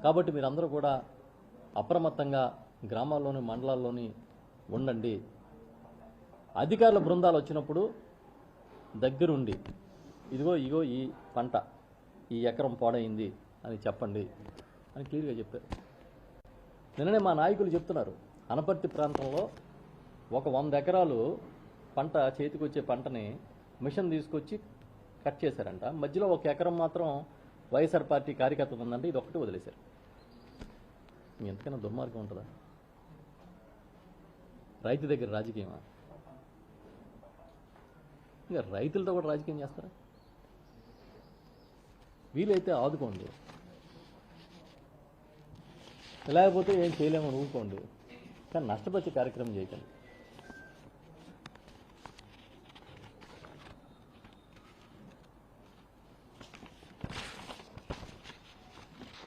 కాబట్టి మీరందరూ కూడా అప్రమత్తంగా గ్రామాల్లోని మండలాల్లోని ఉండండి. అధికారుల బృందాలు వచ్చినప్పుడు దగ్గరుండి ఇదిగో ఈ పంట ఈ ఎకరం పాడైంది అని చెప్పండి అని క్లియర్గా చెప్పారు. నిన్ననే మా నాయకులు చెప్తున్నారు, అనపర్తి ప్రాంతంలో ఒక 100 ఎకరాలు పంట చేతికి వచ్చే పంటని మిషన్ తీసుకొచ్చి కట్ చేశారంట. మధ్యలో 1 ఎకరం మాత్రం వైఎస్ఆర్ పార్టీ కార్యకర్తలు ఉందంటే ఇది ఒక్కటి వదిలేశారు. ఎంతకైనా దుర్మార్గం ఉంటుందా? రైతు దగ్గర రాజకీయమా? ఇంకా రైతులతో కూడా రాజకీయం చేస్తారా? వీలైతే ఆదుకోండి, లేకపోతే ఏం చేయలేమని ఊరుకోండి, కానీ నష్టపరిచే కార్యక్రమం చేయకండి.